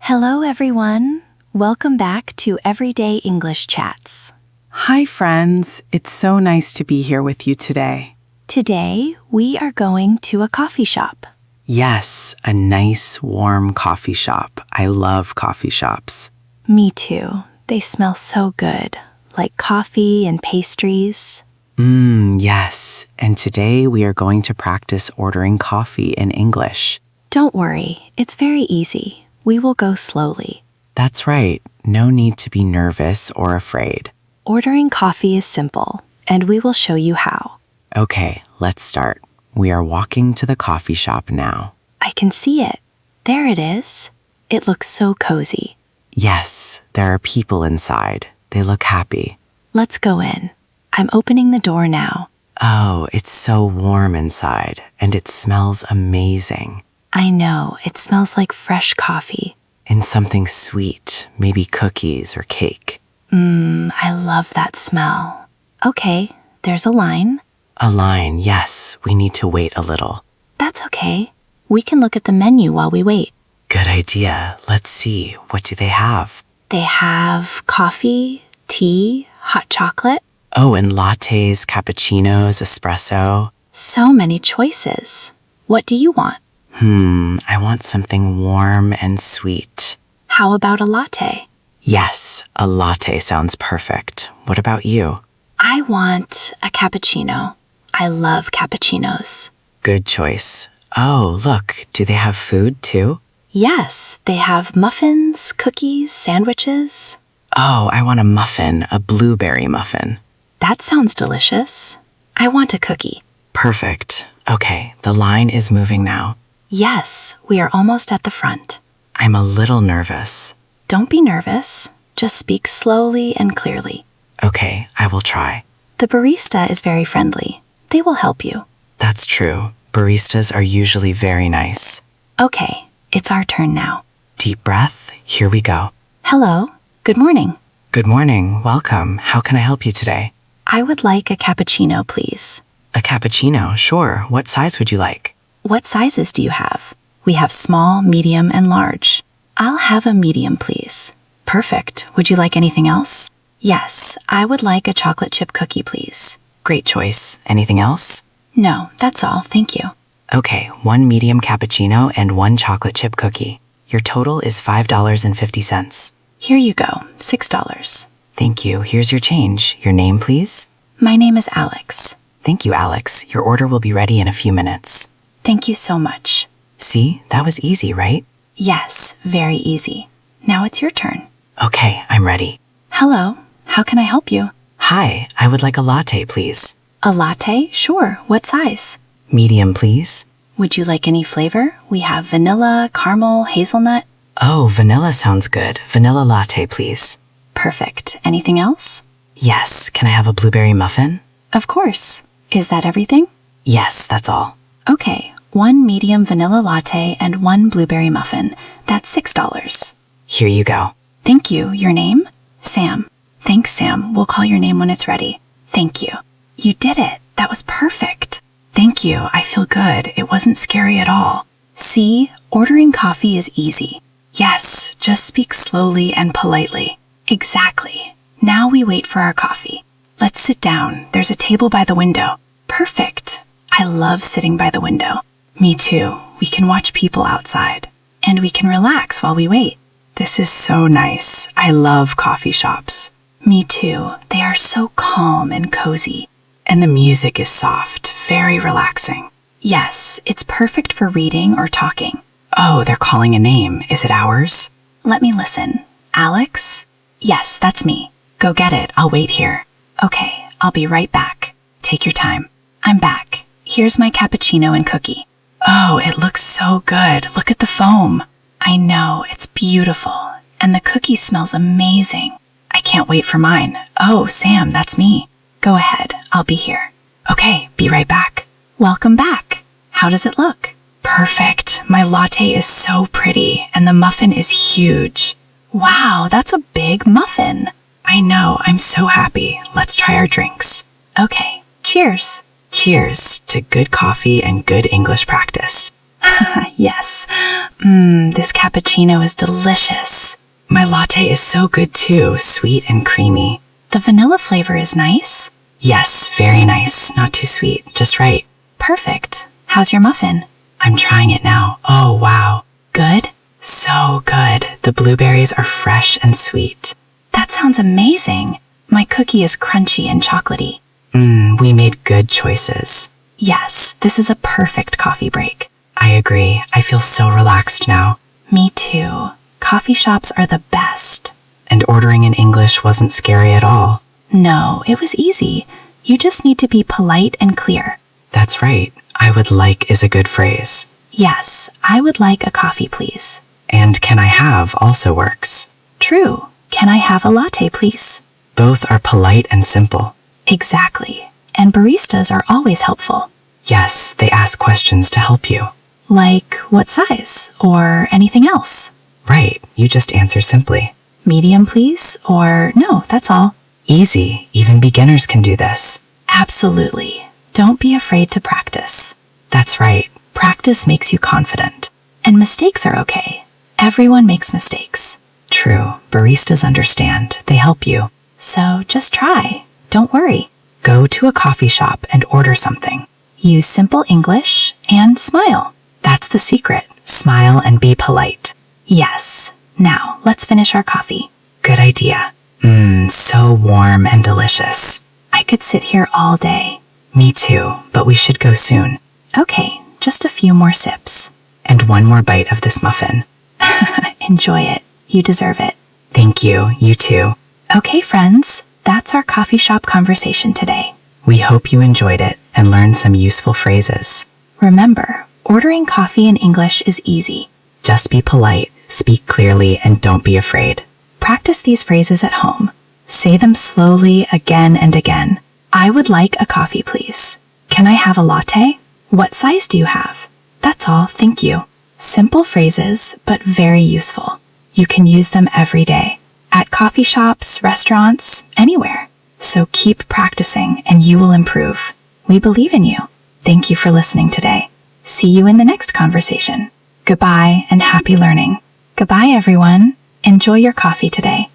Hello, everyone. Welcome back to Everyday English Chats. Hi, friends. It's so nice to be here with you today. Today, we are going to a coffee shop. Yes, a nice, warm coffee shop. I love coffee shops. Me too. They smell so good, like coffee and pastries. Yes. And today we are going to practice ordering coffee in English. Don't worry, it's very easy. We will go slowly. That's right. No need to be nervous or afraid. Ordering coffee is simple, and we will show you how. Okay, let's start. We are walking to the coffee shop now. I can see it. There it is. It looks so cozy. Yes, there are people inside. They look happy. Let's go in. I'm opening the door now. Oh, it's so warm inside, and it smells amazing. I know, it smells like fresh coffee. And something sweet, maybe cookies or cake. I love that smell. Okay, there's a line. A line, yes, we need to wait a little. That's okay. We can look at the menu while we wait. Good idea. Let's see, what do they have? They have coffee, tea, hot chocolate. Oh, and lattes, cappuccinos, espresso. So many choices. What do you want? I want something warm and sweet. How about a latte? Yes, a latte sounds perfect. What about you? I want a cappuccino. I love cappuccinos. Good choice. Oh, look, do they have food too? Yes, they have muffins, cookies, sandwiches. Oh, I want a muffin, a blueberry muffin. That sounds delicious. I want a cookie. Perfect. Okay, the line is moving now. Yes, we are almost at the front. I'm a little nervous. Don't be nervous. Just speak slowly and clearly. Okay, I will try. The barista is very friendly. They will help you. That's true. Baristas are usually very nice. Okay, it's our turn now. Deep breath. Here we go. Hello. Good morning. Good morning. Welcome. How can I help you today? I would like a cappuccino, please. A cappuccino, sure. What size would you like? What sizes do you have? We have small, medium, and large. I'll have a medium, please. Perfect. Would you like anything else? Yes, I would like a chocolate chip cookie, please. Great choice. Anything else? No, that's all. Thank you. Okay, one medium cappuccino and one chocolate chip cookie. Your total is $5.50. Here you go. $6. Thank you. Here's your change. Your name, please? My name is Alex. Thank you, Alex. Your order will be ready in a few minutes. Thank you so much. See, that was easy, right? Yes, very easy. Now it's your turn. Okay, I'm ready. Hello. How can I help you? Hi, I would like a latte, please. A latte? Sure. What size? Medium, please. Would you like any flavor? We have vanilla, caramel, hazelnut. Oh, vanilla sounds good. Vanilla latte, please. Perfect. Anything else? Yes, can I have a blueberry muffin? Of course. Is that everything? Yes, that's all. Okay. One medium vanilla latte and one blueberry muffin. That's $6. Here you go. Thank you. Your name? Sam. Thanks, Sam. We'll call your name when it's ready. Thank you. You did it. That was perfect. Thank you. I feel good. It wasn't scary at all. See, ordering coffee is easy. Yes, just speak slowly and politely. Exactly. Now we wait for our coffee. Let's sit down. There's a table by the window. Perfect. I love sitting by the window. Me too. We can watch people outside. And we can relax while we wait. This is so nice. I love coffee shops. Me too. They are so calm and cozy. And the music is soft, very relaxing. Yes, it's perfect for reading or talking. Oh, they're calling a name. Is it ours? Let me listen. Alex? Yes, that's me. Go get it. I'll wait here. Okay, I'll be right back. Take your time. I'm back. Here's my cappuccino and cookie. Oh, it looks so good. Look at the foam. I know, it's beautiful. And the cookie smells amazing. I can't wait for mine. Oh, Sam, that's me. Go ahead. I'll be here. Okay, be right back. Welcome back. How does it look? Perfect. My latte is so pretty, and the muffin is huge. Wow, that's a big muffin. I know, I'm so happy. Let's try our drinks. Okay, cheers. Cheers to good coffee and good English practice. Yes. This cappuccino is delicious. My latte is so good too, sweet and creamy. The vanilla flavor is nice. Yes, very nice. Not too sweet, just right. Perfect. How's your muffin? I'm trying it now. Oh, wow. Good? So good. The blueberries are fresh and sweet. That sounds amazing. My cookie is crunchy and chocolatey. We made good choices. Yes, this is a perfect coffee break. I agree. I feel so relaxed now. Me too. Coffee shops are the best. And ordering in English wasn't scary at all. No, it was easy. You just need to be polite and clear. That's right. I would like is a good phrase. Yes, I would like a coffee, please. And can I have also works. True. Can I have a latte, please? Both are polite and simple. Exactly. And baristas are always helpful. Yes, they ask questions to help you. Like what size or anything else? Right, you just answer simply. Medium, please, or no, that's all. Easy, even beginners can do this. Absolutely. Don't be afraid to practice. That's right, practice makes you confident. And mistakes are okay. Everyone makes mistakes. True, baristas understand, they help you. So just try. Don't worry. Go to a coffee shop and order something. Use simple English and smile. That's the secret. Smile and be polite. Yes. Now, let's finish our coffee. Good idea. So warm and delicious. I could sit here all day. Me too, but we should go soon. Okay, just a few more sips. And one more bite of this muffin. Enjoy it. You deserve it. Thank you, you too. Okay, friends, that's our coffee shop conversation today. We hope you enjoyed it and learned some useful phrases. Remember, ordering coffee in English is easy. Just be polite, speak clearly, and don't be afraid. Practice these phrases at home. Say them slowly again and again. I would like a coffee, please. Can I have a latte? What size do you have? That's all, thank you. Simple phrases, but very useful. You can use them every day. At coffee shops, restaurants, anywhere. So keep practicing and you will improve. We believe in you. Thank you for listening today. See you in the next conversation. Goodbye and happy learning. Goodbye, everyone. Enjoy your coffee today.